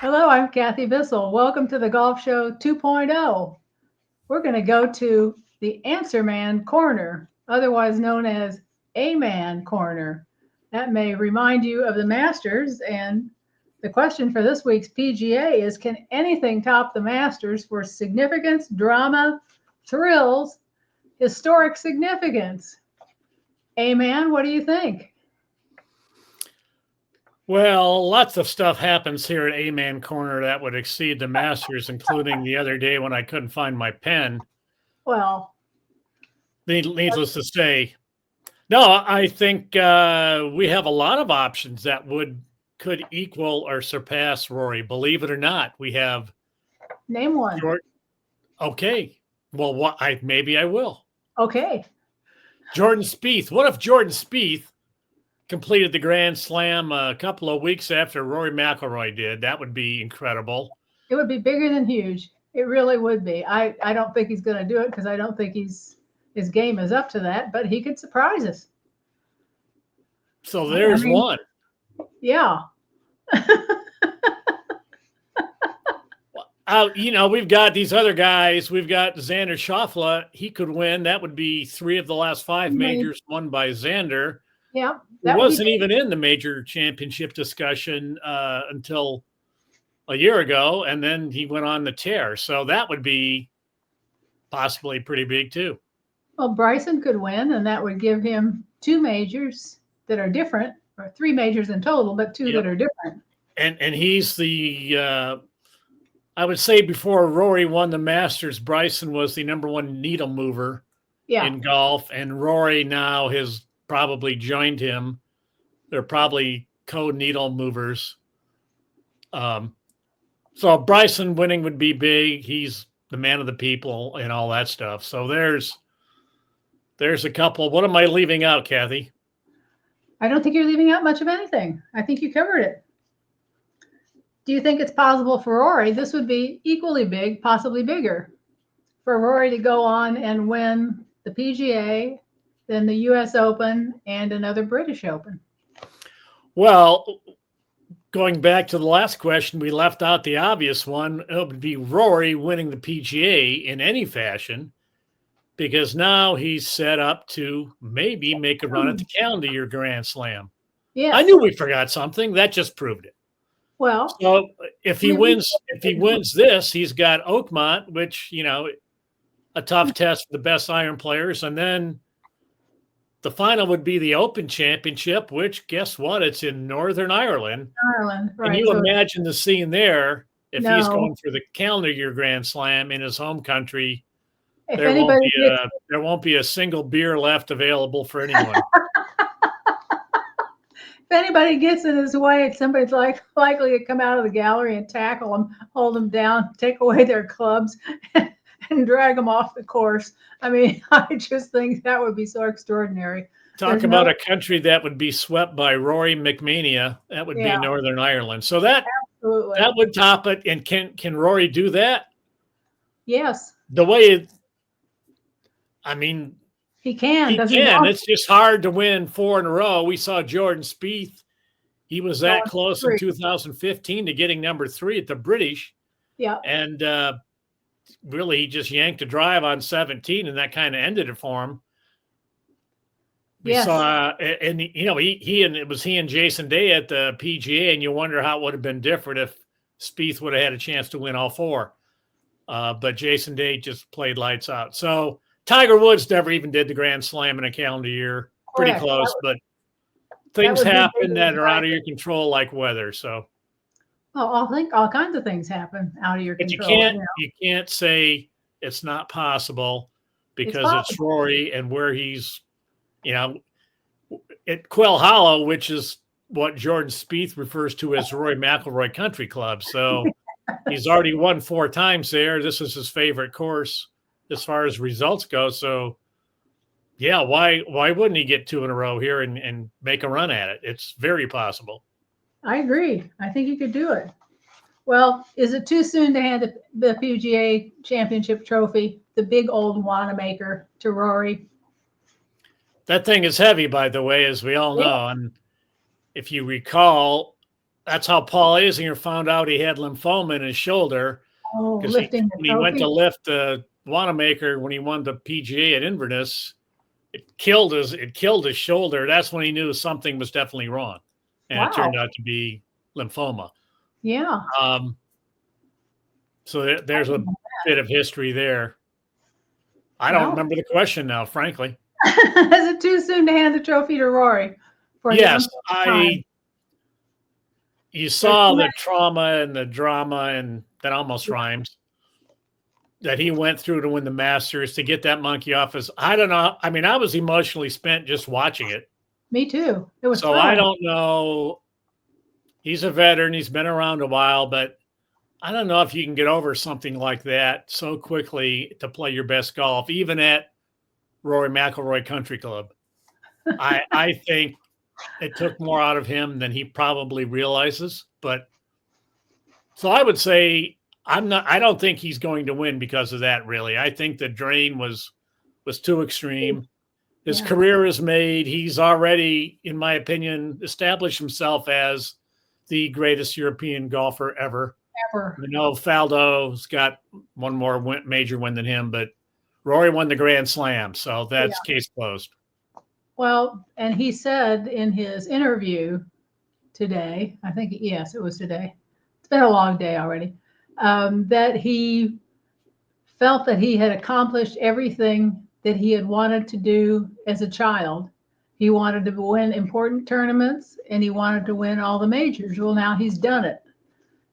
Hello, I'm Kathy Bissell. Welcome to the Golf Show 2.0. We're going to go to the Answer Man Corner, otherwise known as A Man Corner. That may remind you of the Masters. And the question for this week's PGA is, can anything top the Masters for significance, drama, thrills, historic significance? A Man, what do you think? Well, lots of stuff happens here at A-Man Corner that would exceed the Masters, including the other day when I couldn't find my pen. Well, Needless to say, no, I think we have a lot of options that could equal or surpass Rory. Believe it or not, we have name one. Jordan. Okay, well, maybe I will. Okay. Jordan Spieth. What if Jordan Spieth completed the Grand Slam a couple of weeks after Rory McIlroy did? That would be incredible. It would be bigger than huge. It really would be. I don't think he's going to do it because I don't think his game is up to that, but he could surprise us. So there's one. Yeah. We've got these other guys. We've got Xander Schauffele. He could win. That would be 3 of the last 5 majors won by Xander. Yeah. He wasn't even in the major championship discussion until a year ago, and then he went on the tear. So that would be possibly pretty big too. Well, Bryson could win, and that would give him 2 majors that are different, or 3 majors in total, but 2 that are different. And he's the I would say before Rory won the Masters, Bryson was the number 1 needle mover in golf, and Rory now has probably joined him. They're probably co-needle movers. So Bryson winning would be big. He's the man of the people and all that stuff. So there's a couple. What am I leaving out, Kathy? I don't think you're leaving out much of anything. I think you covered it. Do you think it's possible for Rory? This would be equally big, possibly bigger, for Rory to go on and win the PGA, then the U.S. Open, and another British Open. Well, going back to the last question, we left out the obvious one. It would be Rory winning the PGA in any fashion, because now he's set up to maybe make a run at the calendar year Grand Slam. Yeah, I knew we forgot something. That just proved it. Well, so if he wins this, he's got Oakmont, which, a tough test for the best iron players. And then the final would be the Open Championship, which, guess what? It's in Northern Ireland. Right. Can you imagine the scene there if he's going for the calendar year Grand Slam in his home country? There won't be a single beer left available for anyone. If anybody gets in his way, somebody's likely to come out of the gallery and tackle them, hold them down, take away their clubs, and drag them off the course. I mean, I just think that would be so extraordinary. Talk about a country that would be swept by Rory McMania. That would be Northern Ireland. So that would top it. And can Rory do that? Yes. The way he can. He can. It's just hard to win 4 in a row. We saw Jordan Spieth. He was that close in 2015 to getting number 3 at the British. Yeah. And really, he just yanked a drive on 17, and that kind of ended it for him. We saw, and it was he and Jason Day at the PGA, and you wonder how it would have been different if Spieth would have had a chance to win all 4. But Jason Day just played lights out. So Tiger Woods never even did the Grand Slam in a calendar year. Pretty close, but things happen that are out of your control, like weather. So, I think all kinds of things happen out of your control. You can't say it's not possible because it's Rory and where he's, at Quail Hollow, which is what Jordan Spieth refers to as Rory McIlroy Country Club. So he's already won 4 times there. This is his favorite course as far as results go. So yeah, why wouldn't he get 2 in a row here and make a run at it? It's very possible. I agree. I think he could do it. Well, is it too soon to hand the PGA Championship trophy, the big old Wanamaker, to Rory? That thing is heavy, by the way, as we all know. And if you recall, that's how Paul Azinger found out he had lymphoma in his shoulder. Oh, Because lifting the when he went trophy. to lift Wanamaker when he won the PGA at Inverness, it killed his shoulder. That's when he knew something was definitely wrong, and it turned Wow. out to be lymphoma. Yeah. So there's a bit of history there. I don't Well, remember the question now, frankly. is it too soon to hand the trophy to Rory for the Yes, umpteenth time? you There's saw too the many. trauma and the drama, and that almost rhymes, that he went through to win the Masters to get that monkey off his. I don't know. I mean, I was emotionally spent just watching it. Me too. It was So I thrilling. don't know. He's a veteran. He's been around a while, but I don't know if you can get over something like that so quickly to play your best golf, even at Rory McIlroy Country Club. I think it took more out of him than he probably realizes. But so I would say I don't think he's going to win because of that, really. I think the drain was too extreme. His career is made. He's already, in my opinion, established himself as the greatest European golfer ever. Ever. You know, Faldo's got one more major win than him, but Rory won the Grand Slam, so that's case closed. Well, and he said in his interview today, I think, yes, it was today. It's been a long day already. That he felt that he had accomplished everything that he had wanted to do as a child. He wanted to win important tournaments and he wanted to win all the majors. Well, now he's done it.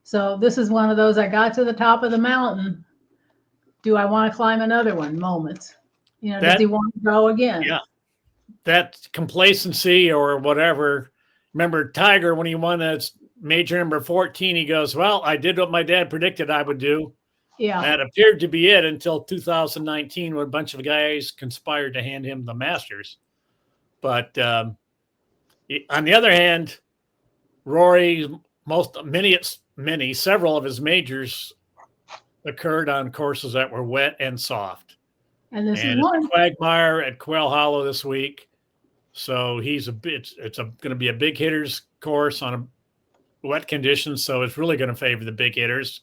So this is one of those I got to the top of the mountain. Do I want to climb another one moments? You know, does he want to go again? Yeah. That complacency or whatever. Remember Tiger when he won that major number 14, he goes, well, I did what my dad predicted I would do. Yeah. That appeared to be it until 2019 when a bunch of guys conspired to hand him the Masters. But on the other hand, Rory, several of his majors occurred on courses that were wet and soft. And this is it's one. a quagmire at Quail Hollow this week. So it's going to be a big hitters course on a wet conditions. So it's really going to favor the big hitters.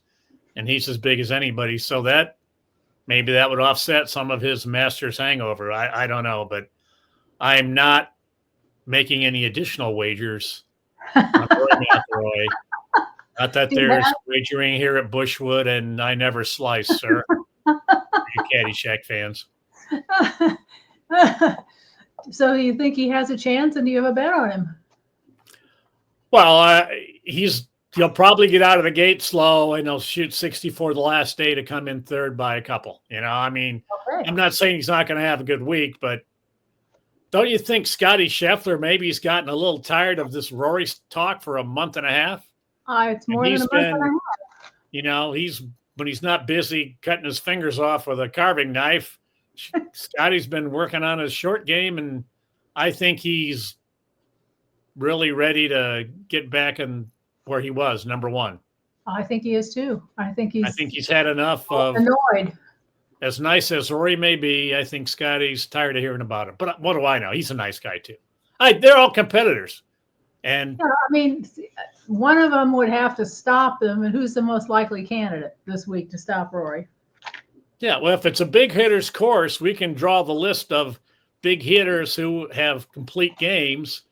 And he's as big as anybody. So that maybe that would offset some of his Masters hangover. I don't know, but I'm not making any additional wagers on Rory McIlroy. Not that there's wagering here at Bushwood, and I never slice, sir. You Caddyshack fans. So do you think he has a chance, and do you have a bet on him? Well, he'll probably get out of the gate slow, and he'll shoot 64 the last day to come in third by a couple. You know, I mean, I'm not saying he's not going to have a good week, but don't you think Scotty Scheffler maybe he's gotten a little tired of this Rory talk for a month and a half? It's more than a month and a half. You know, when he's not busy cutting his fingers off with a carving knife, Scotty's been working on his short game, and I think he's really ready to get back in where he was, number one. I think he is too. I think he's had enough of annoyed. As nice as Rory may be, I think Scotty's tired of hearing about it. But what do I know? He's a nice guy too. They're all competitors. And I mean, one of them would have to stop them. And who's the most likely candidate this week to stop Rory? Yeah, well, if it's a big hitters course, we can draw the list of big hitters who have complete games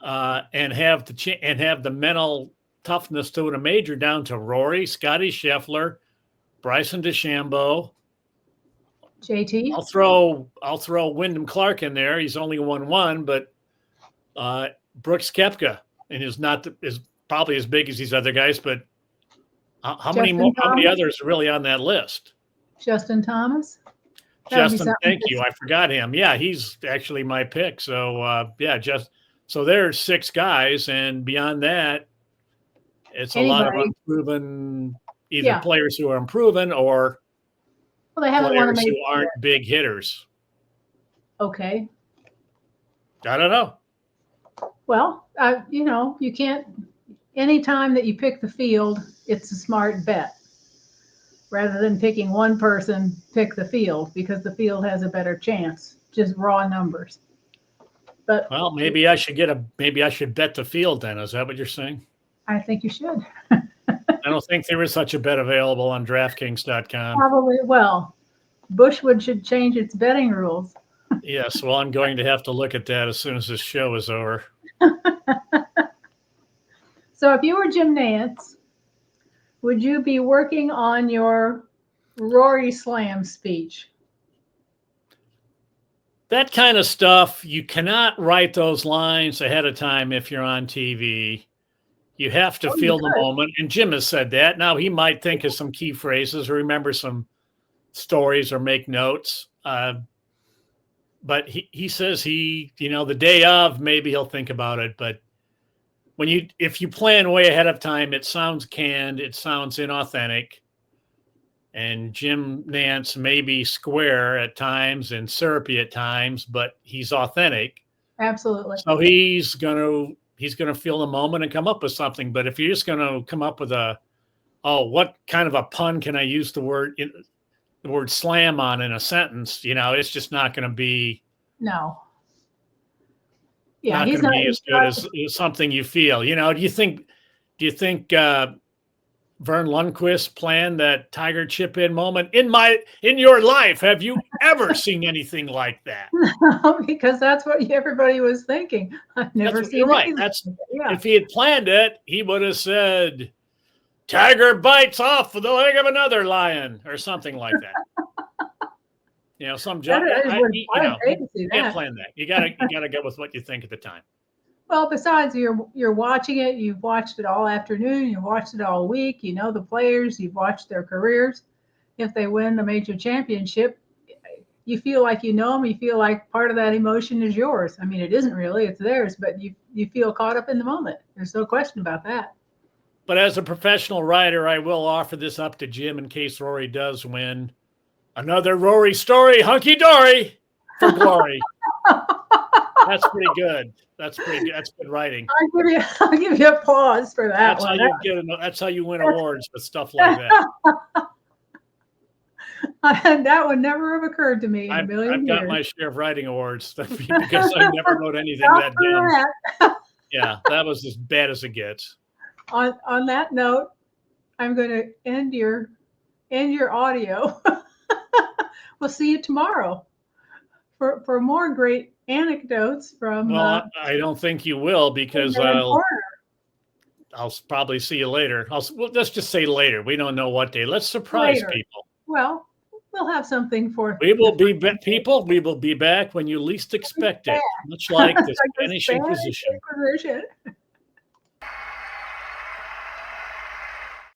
and have the mental toughness to win a major down to Rory, Scotty Scheffler, Bryson DeChambeau. JT. I'll throw Wyndham Clark in there. He's only won one, but Brooks Koepka and is probably as big as these other guys. But how many others are really on that list? Justin Thomas. Justin, thank you. I forgot him. Yeah, he's actually my pick. So so there's 6 guys, and beyond that, it's a lot of unproven players who are unproven or they haven't players who aren't big hitters. Okay. I don't know. Well, you can't. Anytime that you pick the field, it's a smart bet. Rather than picking one person, pick the field because the field has a better chance. Just raw numbers. But maybe I should bet the field then. Is that what you're saying? I think you should. I don't think there is such a bet available on DraftKings.com. Probably. Well, Bushwood should change its betting rules. Yes, well, I'm going to have to look at that as soon as this show is over. So if you were Jim Nantz, would you be working on your Rory Slam speech? That kind of stuff, you cannot write those lines ahead of time if you're on TV. You have to feel the moment. And Jim has said that. Now, he might think of some key phrases or remember some stories or make notes. But he says the day of, maybe he'll think about it. But if you plan way ahead of time, it sounds canned, it sounds inauthentic. And Jim Nantz may be square at times and syrupy at times, but he's authentic. Absolutely. So he's gonna feel the moment and come up with something. But if you're just gonna come up with what kind of a pun can I use the word slam on in a sentence? It's just not going to be. No. Yeah, he's not going to be as good as something you feel. Do you think Vern Lundquist planned that Tiger chip in moment in your life? Have you ever seen anything like that? No, because that's what everybody was thinking. I've never seen. You're right. If he had planned it, he would have said, "Tiger bites off the leg of another lion," or something like that. Some joke. You can't plan that. You gotta go with what you think at the time. Well, besides, you're watching it. You've watched it all afternoon. You've watched it all week. You know the players. You've watched their careers. If they win the major championship, you feel like you know them. You feel like part of that emotion is yours. I mean, it isn't really; it's theirs. But you feel caught up in the moment. There's no question about that. But as a professional writer, I will offer this up to Jim in case Rory does win. Another Rory story, hunky dory for glory. That's pretty good. That's pretty good. That's good writing. I'll give you applause for that. That's how you win awards with stuff like that. That would never have occurred to me in a million years. I've got my share of writing awards because I never wrote anything that dumb. Yeah, that was as bad as it gets. On that note, I'm going to end your audio. We'll see you tomorrow for more great anecdotes from. Well, I don't think you will because I'll probably see you later. Let's just say later. We don't know what day. Let's surprise people. Well, we'll have something for. We will be people. We will be back when you least expect it, much like the Spanish Inquisition.